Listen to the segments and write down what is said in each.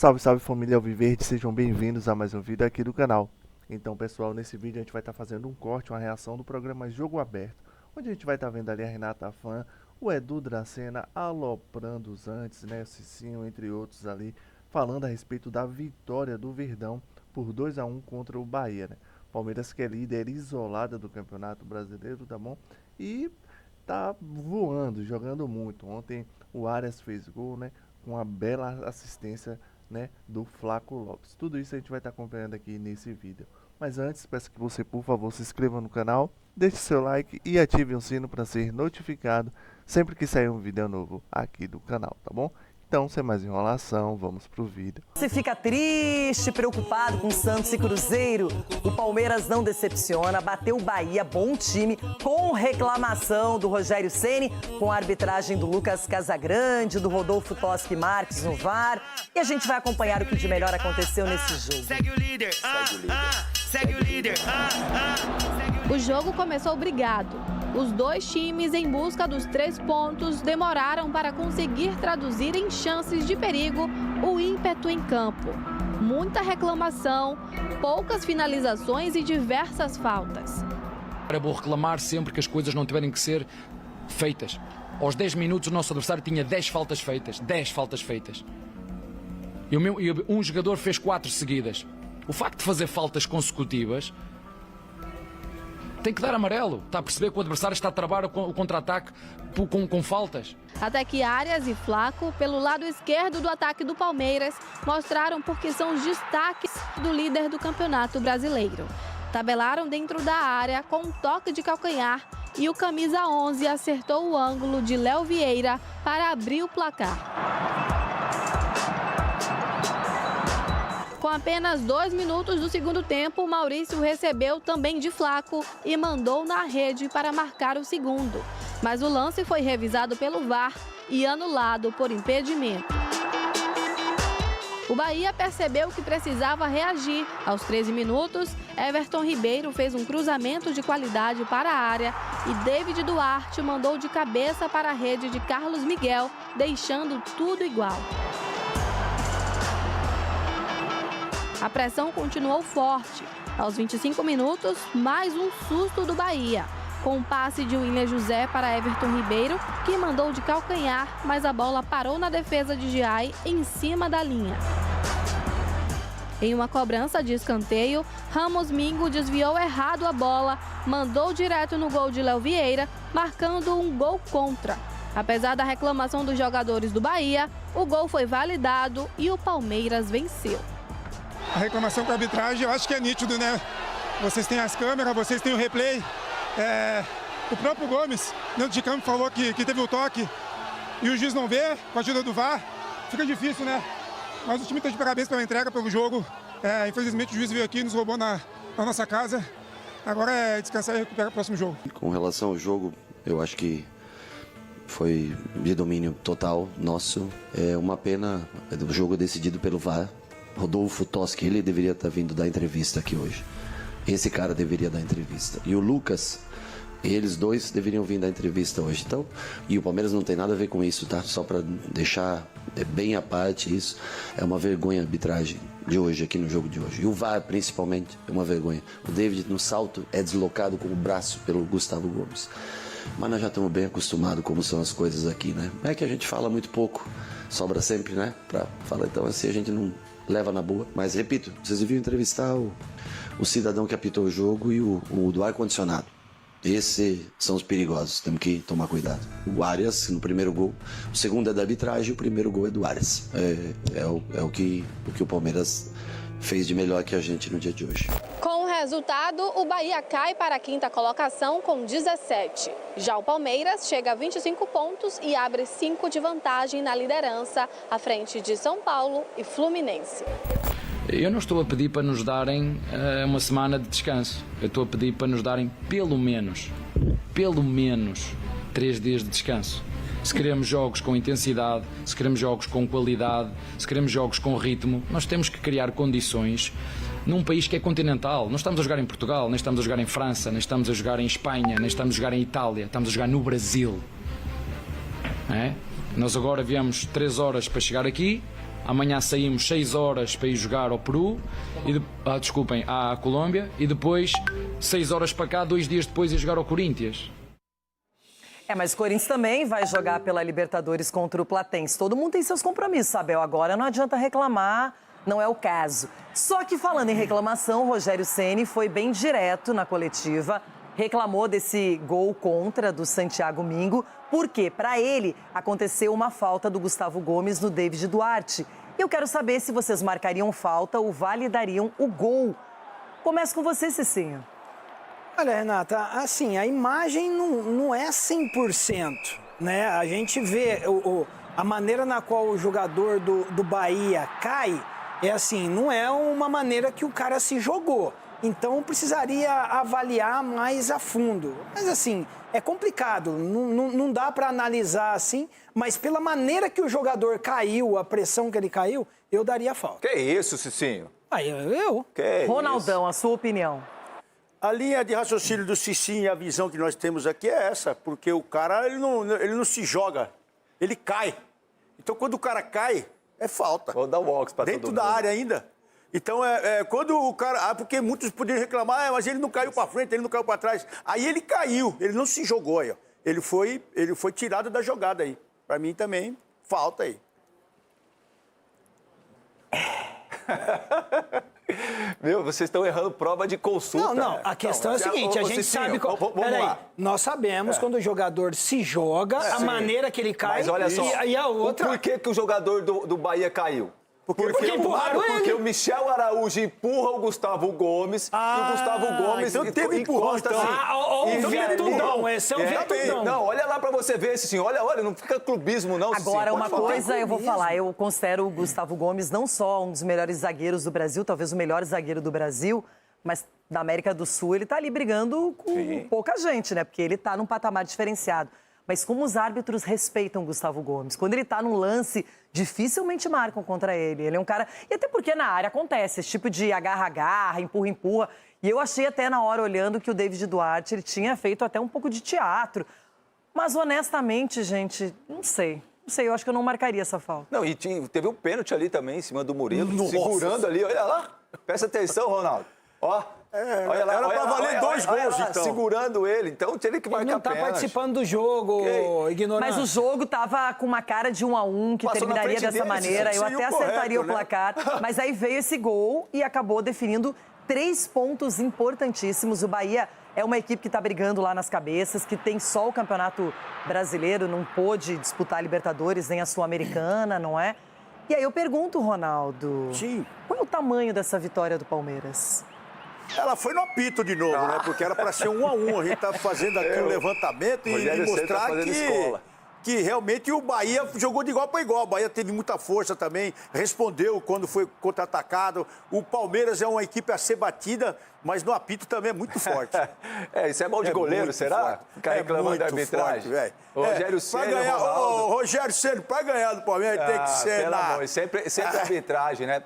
Salve, salve família Alviverde, sejam bem-vindos a mais um vídeo aqui do canal. Então pessoal, nesse vídeo a gente vai estar fazendo um corte, uma reação do programa Jogo Aberto, onde a gente vai estar vendo ali a Renata Fã, o Edu Dracena aloprando os antes, né, o Cicinho, entre outros ali, falando a respeito da vitória do Verdão por 2-1 contra o Bahia, né. Palmeiras que é líder isolada do Campeonato Brasileiro, tá bom? E tá voando, jogando muito. Ontem o Arias fez gol, né, com uma bela assistência, né, do Flaco Lopes. Tudo isso a gente vai estar acompanhando aqui nesse vídeo. Mas antes, peço que você, por favor, se inscreva no canal, deixe seu like e ative o sino para ser notificado sempre que sair um vídeo novo aqui do canal, tá bom? Então, sem mais enrolação, vamos pro vídeo. Você fica triste, preocupado com Santos e Cruzeiro? O Palmeiras não decepciona, bateu o Bahia, bom time, com reclamação do Rogério Ceni, com a arbitragem do Lucas Casagrande, do Rodolfo Toschi Marques no VAR. E a gente vai acompanhar o que de melhor aconteceu nesse jogo. Segue o líder, segue o líder, O jogo começou brigado. Os dois times, em busca dos 3 pontos, demoraram para conseguir traduzir em chances de perigo o ímpeto em campo. Muita reclamação, poucas finalizações e diversas faltas. É bom reclamar sempre que as coisas não tiverem que ser feitas. Aos 10 minutos o nosso adversário tinha 10 faltas feitas. 10 faltas feitas. E um jogador fez 4 seguidas. O facto de fazer faltas consecutivas tem que dar amarelo. Está a perceber que o adversário está a travar o contra-ataque com faltas. Até que Arias e Flaco, pelo lado esquerdo do ataque do Palmeiras, mostraram porque são os destaques do líder do Campeonato Brasileiro. Tabelaram dentro da área com um toque de calcanhar e o camisa 11 acertou o ângulo de Léo Vieira para abrir o placar. Com apenas 2 minutos do segundo tempo, Maurício recebeu também de Flaco e mandou na rede para marcar o segundo. Mas o lance foi revisado pelo VAR e anulado por impedimento. O Bahia percebeu que precisava reagir. Aos 13 minutos, Everton Ribeiro fez um cruzamento de qualidade para a área e David Duarte mandou de cabeça para a rede de Carlos Miguel, deixando tudo igual. A pressão continuou forte. Aos 25 minutos, mais um susto do Bahia, com um passe de William José para Everton Ribeiro, que mandou de calcanhar, mas a bola parou na defesa de Giai em cima da linha. Em uma cobrança de escanteio, Ramos Mingo desviou errado a bola, mandou direto no gol de Léo Vieira, marcando um gol contra. Apesar da reclamação dos jogadores do Bahia, o gol foi validado e o Palmeiras venceu. A reclamação com a arbitragem, eu acho que é nítido, né? Vocês têm as câmeras, vocês têm o replay. O próprio Gomes, dentro de campo, falou que teve o toque e o juiz não vê, com a ajuda do VAR. Fica difícil, né? Mas o time está de parabéns pela entrega, pelo jogo. Infelizmente o juiz veio aqui e nos roubou na nossa casa. Agora é descansar e recuperar o próximo jogo. Com relação ao jogo, eu acho que foi de domínio total nosso. É uma pena do jogo decidido pelo VAR. Rodolfo Toschi, ele deveria estar vindo dar entrevista aqui hoje. Esse cara deveria dar entrevista. E o Lucas, eles dois deveriam vir dar entrevista hoje. Então, e o Palmeiras não tem nada a ver com isso, tá? Só para deixar bem à parte isso. É uma vergonha a arbitragem de hoje, aqui no jogo de hoje. E o VAR, principalmente, é uma vergonha. O David, no salto, é deslocado com o braço pelo Gustavo Gomes. Mas nós já estamos bem acostumados como são as coisas aqui, né? É que a gente fala muito pouco, sobra sempre, né? Para falar, então assim a gente não leva na boa. Mas repito, vocês deviam entrevistar o cidadão que apitou o jogo e o do ar-condicionado. Esses são os perigosos, temos que tomar cuidado. O Arias no primeiro gol, o segundo é da arbitragem, o primeiro gol é do Arias. É o que o Palmeiras fez de melhor que a gente no dia de hoje. Com o resultado, o Bahia cai para a 5ª colocação com 17. Já o Palmeiras chega a 25 pontos e abre 5 de vantagem na liderança, à frente de São Paulo e Fluminense. Eu não estou a pedir para nos darem uma semana de descanso. Eu estou a pedir para nos darem pelo menos 3 dias de descanso. Se queremos jogos com intensidade, se queremos jogos com qualidade, se queremos jogos com ritmo, nós temos que criar condições num país que é continental. Não estamos a jogar em Portugal, nem estamos a jogar em França, nem estamos a jogar em Espanha, nem estamos a jogar em Itália, estamos a jogar no Brasil. Nós agora viemos 3 horas para chegar aqui, Amanhã saímos 6 horas para ir jogar ao Peru, à Colômbia, e depois 6 horas para cá, 2 dias depois ir jogar ao Corinthians. Mas o Corinthians também vai jogar pela Libertadores contra o Platense. Todo mundo tem seus compromissos, Abel. Agora não adianta reclamar, não é o caso. Só que falando em reclamação, o Rogério Ceni foi bem direto na coletiva, reclamou desse gol contra do Santiago Mingo, porque para ele aconteceu uma falta do Gustavo Gomes no David Duarte. Eu quero saber se vocês marcariam falta ou validariam o gol. Começo com você, Cicinho. Olha, Renata, assim, a imagem não é 100%, né? A gente vê a maneira na qual o jogador do Bahia cai, é assim, não é uma maneira que o cara se jogou. Então, precisaria avaliar mais a fundo. Mas, assim, é complicado, não dá para analisar assim, mas pela maneira que o jogador caiu, a pressão que ele caiu, eu daria falta. Que isso, Cicinho? Ronaldão, a sua opinião? A linha de raciocínio do Cicinho e a visão que nós temos aqui é essa, porque o cara ele não se joga, ele cai. Então, quando o cara cai, é falta. Vou dar o box para todo mundo. Dentro da área ainda. Então, quando o cara... porque muitos poderiam reclamar, mas ele não caiu para frente, ele não caiu para trás. Aí ele caiu, ele não se jogou aí, ó. Ele foi tirado da jogada aí. Para mim também, falta aí. Meu, vocês estão errando prova de consulta. Não, a questão é a seguinte, a gente sabe... Peraí, nós sabemos quando o jogador se joga, a maneira que ele cai, mas olha só, e a outra... Por que o jogador do Bahia caiu? Porque empurraram ele. Porque o Michel Araújo empurra o Gustavo Gomes, e o Gustavo Gomes então teve empurrão, então. O Vietudão, esse é o Vietudão. Não, olha lá pra você ver, assim, olha, não fica clubismo não. Agora, uma coisa eu vou falar, eu considero o Gustavo Gomes não só um dos melhores zagueiros do Brasil, talvez o melhor zagueiro do Brasil, mas da América do Sul ele tá ali brigando com pouca gente, né? Porque ele tá num patamar diferenciado. Mas como os árbitros respeitam o Gustavo Gomes? Quando ele tá num lance, dificilmente marcam contra ele. Ele é um cara... E até porque na área acontece esse tipo de agarra-agarra, empurra-empurra. E eu achei até na hora, olhando, que o David Duarte ele tinha feito até um pouco de teatro. Mas, honestamente, gente, não sei. Não sei, eu acho que eu não marcaria essa falta. Não, e teve um pênalti ali também, em cima do Murilo, segurando ali. Olha lá. Presta atenção, Ronaldo. Ó. Olha lá, era pra valer 2 gols, então. Segurando ele, então tinha que marcar pênalti. Ele não tá participando do jogo, ignorante. Mas o jogo tava com uma cara de 1-1, que passou terminaria dessa maneira. Eu até acertaria o placar. Mas aí veio esse gol e acabou definindo 3 pontos importantíssimos. O Bahia é uma equipe que está brigando lá nas cabeças, que tem só o Campeonato Brasileiro, não pôde disputar a Libertadores nem a Sul-Americana, não é? E aí eu pergunto, Ronaldo, qual é o tamanho dessa vitória do Palmeiras? Ela foi no apito de novo, né? Porque era para ser 1-1. A gente tá fazendo aqui o levantamento e mostrar que realmente o Bahia jogou de igual para igual. O Bahia teve muita força também, respondeu quando foi contra-atacado. O Palmeiras é uma equipe a ser batida, mas no apito também é muito forte. Isso é mal de goleiro, será? Ficar reclamando da arbitragem. Forte, Rogério Ceni, Rogério Ceni, para ganhar do Palmeiras tem que ser sempre arbitragem, né?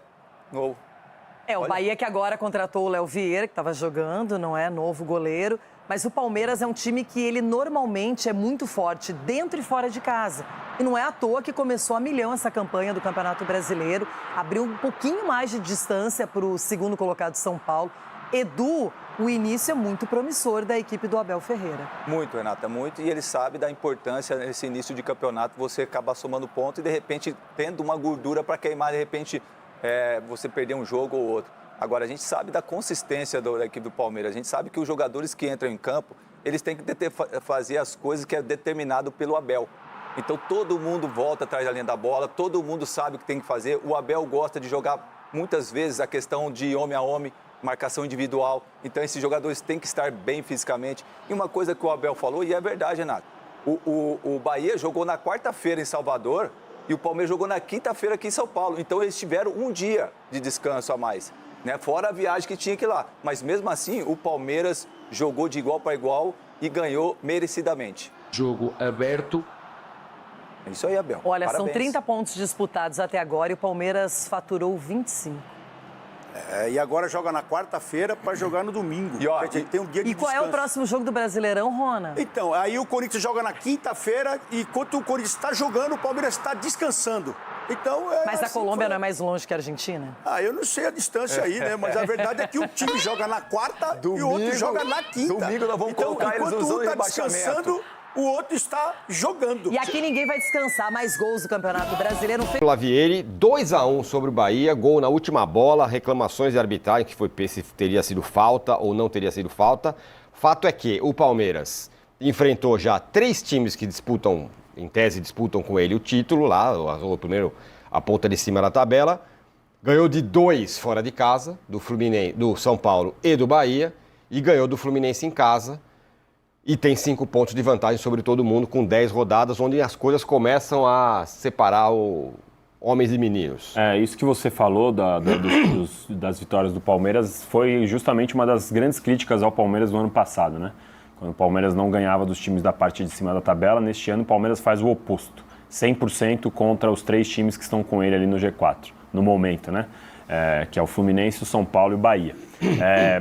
O Bahia que agora contratou o Léo Vieira, que estava jogando, não é? Novo goleiro. Mas o Palmeiras é um time que ele normalmente é muito forte dentro e fora de casa. E não é à toa que começou a milhão essa campanha do Campeonato Brasileiro. Abriu um pouquinho mais de distância para o segundo colocado São Paulo. Edu, o início é muito promissor da equipe do Abel Ferreira. Muito, Renata, muito. E ele sabe da importância nesse início de campeonato, você acabar somando pontos e, de repente, tendo uma gordura para queimar, de repente... você perder um jogo ou outro. Agora, a gente sabe da consistência da equipe do Palmeiras. A gente sabe que os jogadores que entram em campo, eles têm que fazer as coisas que é determinado pelo Abel. Então, todo mundo volta atrás da linha da bola, todo mundo sabe o que tem que fazer. O Abel gosta de jogar, muitas vezes, a questão de homem a homem, marcação individual. Então, esses jogadores têm que estar bem fisicamente. E uma coisa que o Abel falou, e é verdade, Renato, o Bahia jogou na quarta-feira em Salvador, e o Palmeiras jogou na quinta-feira aqui em São Paulo. Então, eles tiveram um dia de descanso a mais, né? Fora a viagem que tinha que ir lá. Mas, mesmo assim, o Palmeiras jogou de igual para igual e ganhou merecidamente. Jogo aberto. É isso aí, Abel. Olha, parabéns. São 30 pontos disputados até agora e o Palmeiras faturou 25. E agora joga na quarta-feira para jogar no domingo. Tem um dia de qual descanso. é o próximo jogo do Brasileirão, Rona? Então, aí o Corinthians joga na quinta-feira e enquanto o Corinthians está jogando, o Palmeiras está descansando. Então, Mas a assim, Colômbia não é mais longe que a Argentina? Eu não sei a distância aí, né? Mas a verdade é que um time joga na quarta e o outro joga na quinta. Domingo nós vamos colocar eles enquanto usando um está rebaixamento. descansando, o outro está jogando. E aqui ninguém vai descansar. Mais gols do Campeonato Brasileiro. Lavieri, 2-1 sobre o Bahia, gol na última bola, reclamações de arbitragem, que foi se teria sido falta ou não teria sido falta. Fato é que o Palmeiras enfrentou já 3 times que disputam, em tese, disputam com ele o título lá, o primeiro, a ponta de cima da tabela. Ganhou de 2 fora de casa, do Fluminense, do São Paulo e do Bahia, e ganhou do Fluminense em casa. E tem 5 pontos de vantagem sobre todo mundo, com 10 rodadas, onde as coisas começam a separar homens e meninos. Isso que você falou das vitórias do Palmeiras foi justamente uma das grandes críticas ao Palmeiras no ano passado, né? Quando o Palmeiras não ganhava dos times da parte de cima da tabela, neste ano o Palmeiras faz o oposto. 100% contra os 3 times que estão com ele ali no G4, no momento, né? Que é o Fluminense, o São Paulo e o Bahia.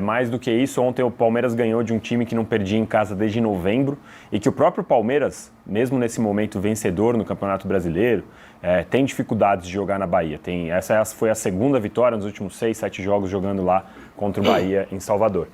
Mais do que isso, ontem o Palmeiras ganhou de um time que não perdia em casa desde novembro e que o próprio Palmeiras, mesmo nesse momento vencedor no Campeonato Brasileiro, tem dificuldades de jogar na Bahia. Essa foi a segunda vitória nos últimos 6, 7 jogos jogando lá contra o Bahia em Salvador.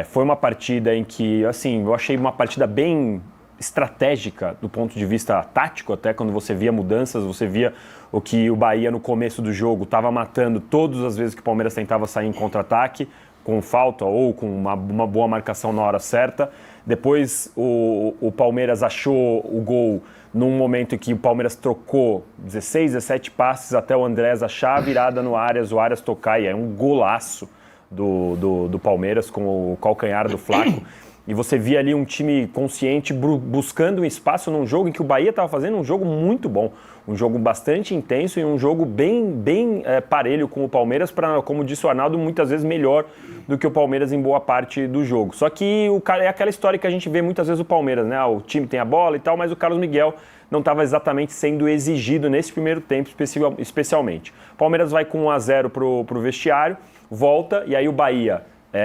Foi uma partida em que, assim, eu achei uma partida bem estratégica do ponto de vista tático, até quando você via mudanças, você via o que o Bahia no começo do jogo estava matando todas as vezes que o Palmeiras tentava sair em contra-ataque, com falta ou com uma boa marcação na hora certa. Depois o Palmeiras achou o gol num momento em que o Palmeiras trocou 16, 17 passes até o Andrés achar a virada no Arias, o Arias tocar, e é um golaço do Palmeiras com o calcanhar do Flaco. E você via ali um time consciente buscando um espaço num jogo em que o Bahia estava fazendo um jogo muito bom, um jogo bastante intenso e um jogo bem parelho com o Palmeiras, como disse o Arnaldo, muitas vezes melhor do que o Palmeiras em boa parte do jogo. Só que é aquela história que a gente vê muitas vezes o Palmeiras, né? O time tem a bola e tal, mas o Carlos Miguel não estava exatamente sendo exigido nesse primeiro tempo, especialmente. O Palmeiras vai com 1-0 pro vestiário, volta, e aí o Bahia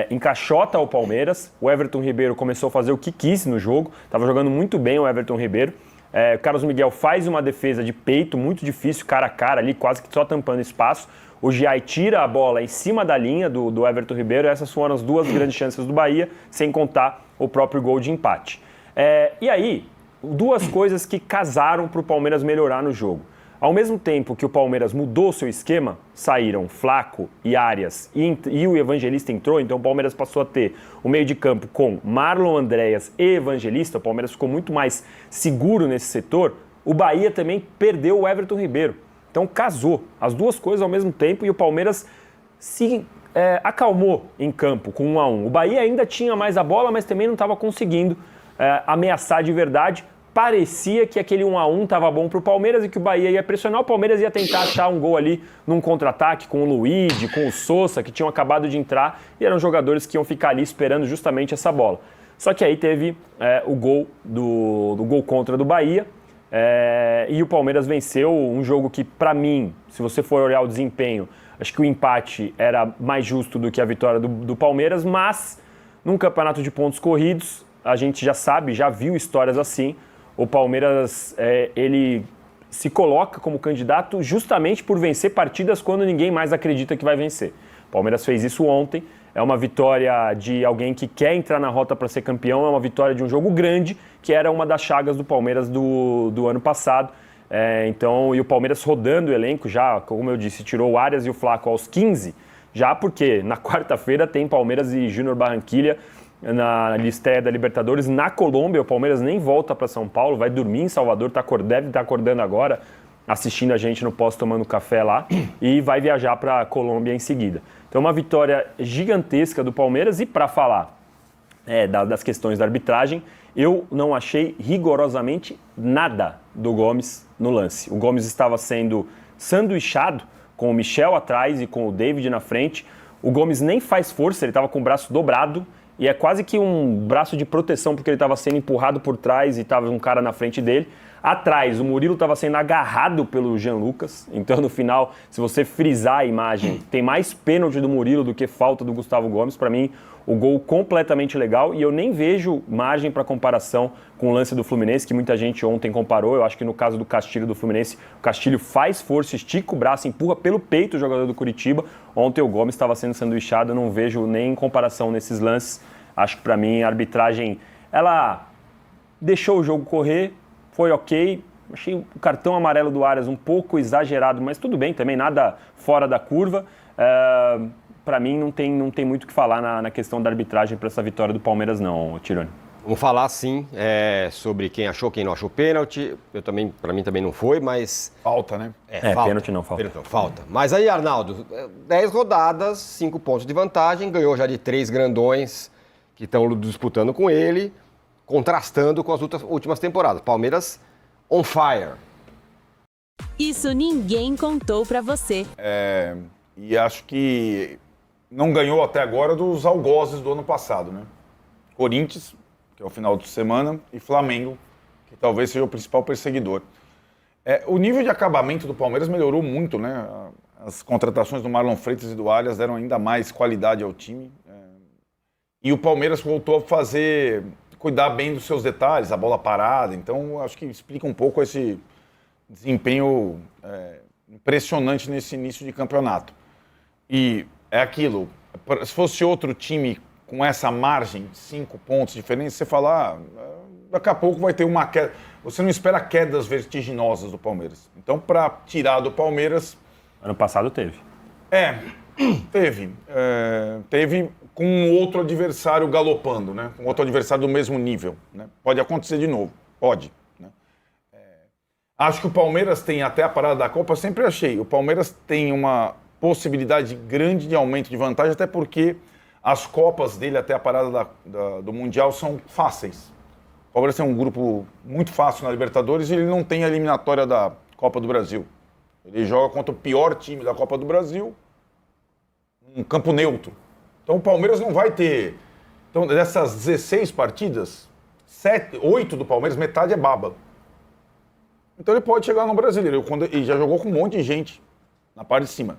encaixota o Palmeiras. O Everton Ribeiro começou a fazer o que quis no jogo, estava jogando muito bem o Everton Ribeiro. O Carlos Miguel faz uma defesa de peito muito difícil, cara a cara ali, quase que só tampando espaço. O Giai tira a bola em cima da linha do Everton Ribeiro. Essas foram as 2 grandes chances do Bahia, sem contar o próprio gol de empate. E aí, 2 coisas que casaram para o Palmeiras melhorar no jogo. Ao mesmo tempo que o Palmeiras mudou seu esquema, saíram Flaco e Arias e o Evangelista entrou, então o Palmeiras passou a ter o meio de campo com Marlon Andréas e Evangelista. O Palmeiras ficou muito mais seguro nesse setor. O Bahia também perdeu o Everton Ribeiro. Então casou as 2 coisas ao mesmo tempo e o Palmeiras se acalmou em campo com 1-1. O Bahia ainda tinha mais a bola, mas também não estava conseguindo ameaçar de verdade. Parecia que aquele 1-1 estava bom para o Palmeiras e que o Bahia ia pressionar. O Palmeiras ia tentar achar um gol ali num contra-ataque com o Luigi, com o Sousa, que tinham acabado de entrar, e eram jogadores que iam ficar ali esperando justamente essa bola. Só que aí teve o gol do gol contra do Bahia, e o Palmeiras venceu um jogo que, para mim, se você for olhar o desempenho, acho que o empate era mais justo do que a vitória do Palmeiras, mas num campeonato de pontos corridos, a gente já sabe, já viu histórias assim. O Palmeiras, ele se coloca como candidato justamente por vencer partidas quando ninguém mais acredita que vai vencer. O Palmeiras fez isso ontem, é uma vitória de alguém que quer entrar na rota para ser campeão, é uma vitória de um jogo grande, que era uma das chagas do Palmeiras do ano passado. E o Palmeiras rodando o elenco já, como eu disse, tirou o Arias e o Flaco aos 15, já porque na quarta-feira tem Palmeiras e Júnior Barranquilla na estreia da Libertadores na Colômbia. O Palmeiras nem volta para São Paulo, vai dormir em Salvador, deve estar acordando agora, assistindo a gente no pós tomando café lá, e vai viajar para a Colômbia em seguida. Então uma vitória gigantesca do Palmeiras. E para falar das questões da arbitragem, eu não achei rigorosamente nada do Gomes no lance. O Gomes estava sendo sanduichado com o Michel atrás e com o David na frente. O Gomes nem faz força, ele estava com o braço dobrado, e é quase que um braço de proteção, porque ele estava sendo empurrado por trás e estava um cara na frente dele. Atrás, o Murilo estava sendo agarrado pelo Jean Lucas. Então, no final, se você frisar a imagem, tem mais pênalti do Murilo do que falta do Gustavo Gomes. Para mim, o gol completamente legal. E eu nem vejo margem para comparação com o lance do Fluminense, que muita gente ontem comparou. Eu acho que no caso do Castilho do Fluminense, o Castilho faz força, estica o braço, empurra pelo peito o jogador do Curitiba. Ontem o Gomes estava sendo sanduichado. Eu não vejo nem comparação nesses lances. Acho que, para mim, a arbitragem, ela deixou o jogo correr. Foi ok, achei o cartão amarelo do Arias um pouco exagerado, mas tudo bem também, nada fora da curva. Para mim não tem muito o que falar na questão da arbitragem para essa vitória do Palmeiras não, Tironi. Vamos falar sim sobre quem achou, quem não achou pênalti. Para mim também não foi, mas... Falta, né? Falta. Pênalti não, falta. Pênalti não, falta. Mas aí, Arnaldo, 10 rodadas, 5 pontos de vantagem, ganhou já de 3 grandões que estão disputando com ele, contrastando com as últimas temporadas. Palmeiras on fire. Isso ninguém contou pra você. E acho que não ganhou até agora dos algozes do ano passado, né? Corinthians, que é o final de semana, e Flamengo, que talvez seja o principal perseguidor. O nível de acabamento do Palmeiras melhorou muito, né? As contratações do Marlon Freitas e do Arias deram ainda mais qualidade ao time. E o Palmeiras voltou a cuidar bem dos seus detalhes, a bola parada. Então, acho que explica um pouco esse desempenho impressionante nesse início de campeonato. E é aquilo, se fosse outro time com essa margem, 5 pontos de diferença, você fala, daqui a pouco vai ter uma queda. Você não espera quedas vertiginosas do Palmeiras. Então, para tirar do Palmeiras... Ano passado teve. Teve com um outro adversário galopando, né? Com outro adversário do mesmo nível, né? Pode acontecer de novo, pode. Né? Acho que o Palmeiras tem, até a parada da Copa, sempre achei, o Palmeiras tem uma possibilidade grande de aumento de vantagem, até porque as Copas dele até a parada do Mundial são fáceis. O Palmeiras tem um grupo muito fácil na Libertadores e ele não tem a eliminatória da Copa do Brasil. Ele joga contra o pior time da Copa do Brasil, um campo neutro. Então o Palmeiras não vai ter... Então, dessas 16 partidas, 8 do Palmeiras, metade é baba. Então ele pode chegar no Brasileiro. E já jogou com um monte de gente na parte de cima.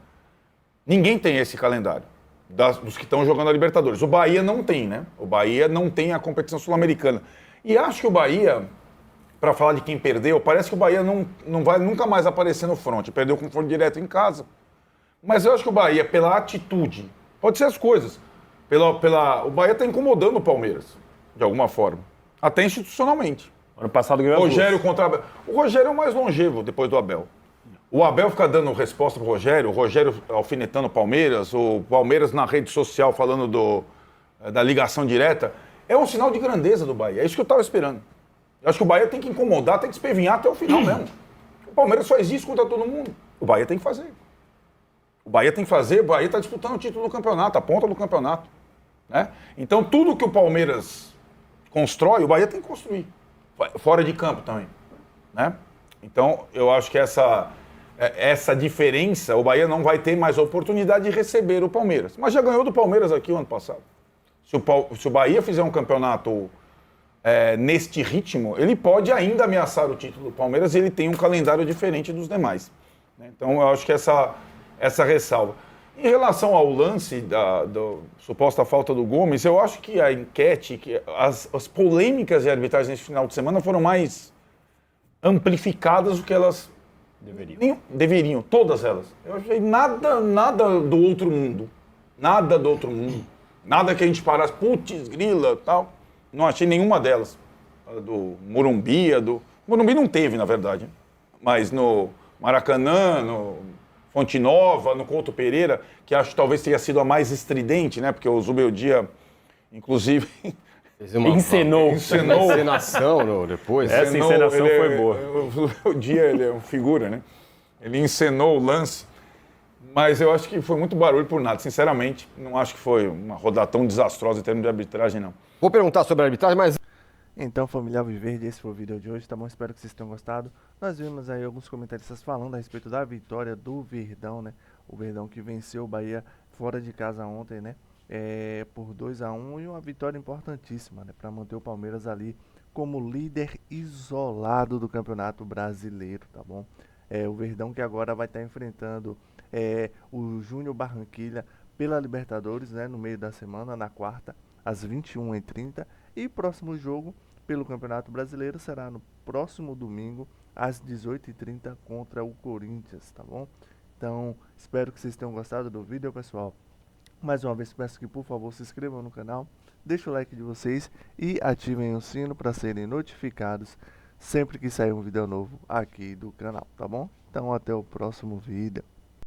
Ninguém tem esse calendário dos que estão jogando a Libertadores. O Bahia não tem, né? O Bahia não tem a competição sul-americana. E acho que o Bahia, para falar de quem perdeu, parece que o Bahia não vai nunca mais aparecer no front. Perdeu com confronto direto em casa. Mas eu acho que o Bahia, pela atitude, pode ser as coisas. O Bahia está incomodando o Palmeiras, de alguma forma. Até institucionalmente. Ano passado ganhou Rogério contra Abel. O Rogério é o mais longevo depois do Abel. O Abel fica dando resposta pro Rogério, o Rogério alfinetando o Palmeiras, o Palmeiras na rede social falando da ligação direta. É um sinal de grandeza do Bahia. É isso que eu estava esperando. Eu acho que o Bahia tem que incomodar, tem que espervinhar até o final mesmo. O Palmeiras faz isso contra todo mundo. O Bahia tem que fazer. O Bahia está disputando o título do campeonato, a ponta do campeonato. Né? Então, tudo que o Palmeiras constrói, o Bahia tem que construir. Fora de campo também. Né? Então, eu acho que essa diferença, o Bahia não vai ter mais a oportunidade de receber o Palmeiras. Mas já ganhou do Palmeiras aqui o ano passado. Se o Bahia fizer um campeonato neste ritmo, ele pode ainda ameaçar o título do Palmeiras e ele tem um calendário diferente dos demais. Né? Então, eu acho que essa ressalva. Em relação ao lance da suposta falta do Gomes, eu acho que a enquete, as polêmicas de arbitragem nesse final de semana foram mais amplificadas do que elas deveriam, todas elas. Eu achei nada do outro mundo. Nada do outro mundo. Nada que a gente parasse, putz, grila, tal. Não achei nenhuma delas. Do Morumbi, Morumbi não teve, na verdade. Mas no Maracanã, no Fonte Nova, no Couto Pereira, que acho que talvez tenha sido a mais estridente, né? Porque o Zubeldia, inclusive... Encenou. Encenação depois. Essa encenação foi boa. O Zubeldia, ele é uma figura, né? Ele encenou o lance, mas eu acho que foi muito barulho por nada. Sinceramente, não acho que foi uma rodada tão desastrosa em termos de arbitragem, não. Vou perguntar sobre a arbitragem, mas... Então, família Alviverde, esse foi o vídeo de hoje, tá bom? Espero que vocês tenham gostado. Nós vimos aí alguns comentaristas falando a respeito da vitória do Verdão, né? O Verdão que venceu o Bahia fora de casa ontem, né? Por 2-1 e uma vitória importantíssima, né? Para manter o Palmeiras ali como líder isolado do Campeonato Brasileiro, tá bom? O Verdão que agora vai estar enfrentando o Júnior Barranquilla pela Libertadores, né, no meio da semana, na quarta, às 21h30. E próximo jogo pelo Campeonato Brasileiro será no próximo domingo, às 18h30, contra o Corinthians, tá bom? Então, espero que vocês tenham gostado do vídeo, pessoal. Mais uma vez, peço que, por favor, se inscrevam no canal, deixem o like de vocês e ativem o sino para serem notificados sempre que sair um vídeo novo aqui do canal, tá bom? Então, até o próximo vídeo.